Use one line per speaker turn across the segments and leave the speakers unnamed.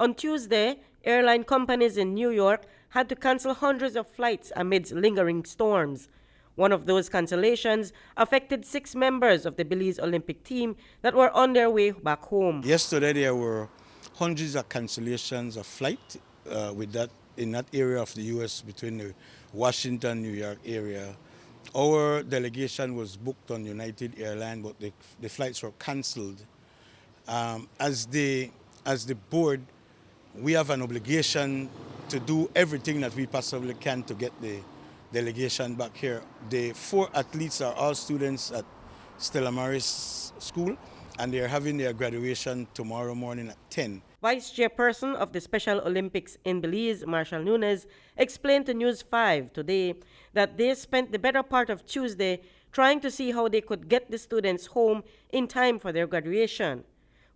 On Tuesday, airline companies in New York had to cancel hundreds of flights amidst lingering storms. One of those cancellations affected 6 members of the Belize Olympic team that were on their way back home.
Yesterday there were hundreds of cancellations of flight in that area of the U.S. between the Washington, New York area. Our delegation was booked on United Airlines, but the flights were cancelled. As the board, we have an obligation to do everything that we possibly can to get the delegation back here. The 4 athletes are all students at Stella Maris School, and they are having their graduation tomorrow morning at 10.
Vice Chairperson of the Special Olympics in Belize, Marshall Nunez, explained to News 5 today that they spent the better part of Tuesday trying to see how they could get the students home in time for their graduation.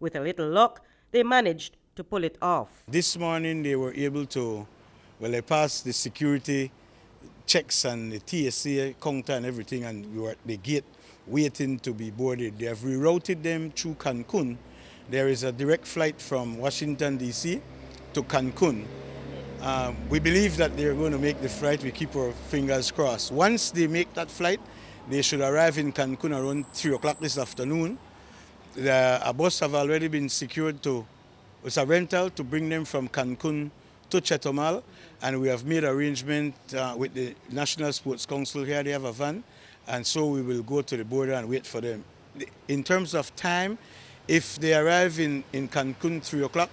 With a little luck, they managed to pull it off.
This morning they were able to, they passed the security checks and the TSA counter and everything, and we were at the gate waiting to be boarded. They have rerouted them through Cancun. There is a direct flight from Washington, D.C. to Cancun. We believe that they're going to make the flight. We keep our fingers crossed. Once they make that flight, they should arrive in Cancun around 3 o'clock this afternoon. A bus have already been secured it's a rental to bring them from Cancun to Chetumal, and we have made arrangement with the National Sports Council here. They have a van, and so we will go to the border and wait for them. In terms of time, if they arrive in Cancun 3 o'clock,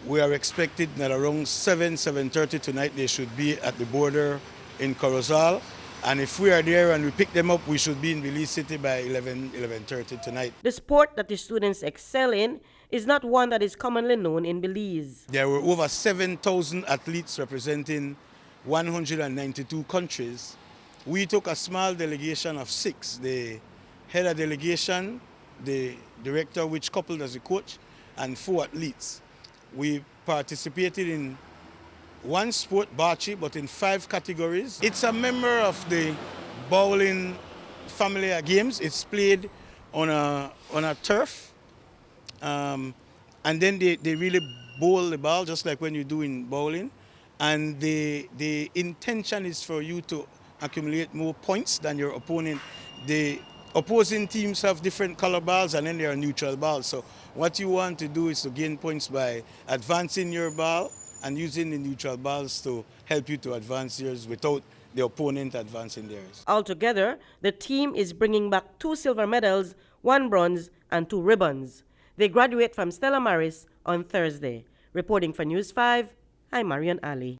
we are expected that around 7:30 tonight they should be at the border in Corozal. And if we are there and we pick them up, we should be in Belize City by 11:30 tonight.
The sport that the students excel in is not one that is commonly known in Belize.
There were over 7,000 athletes representing 192 countries. We took a small delegation of 6. The head of delegation, the director, which coupled as a coach, and 4 athletes. We participated in 1 sport, bocce, but in 5 categories. It's a member of the bowling family of games. It's played on a turf. And then they really bowl the ball just like when you do in bowling. And the intention is for you to accumulate more points than your opponent. The opposing teams have different color balls, and then there are neutral balls. So what you want to do is to gain points by advancing your ball and using the neutral balls to help you to advance yours without the opponent advancing theirs.
Altogether, the team is bringing back 2 silver medals, 1 bronze, and 2 ribbons. They graduate from Stella Maris on Thursday. Reporting for News 5, I'm Marion Ali.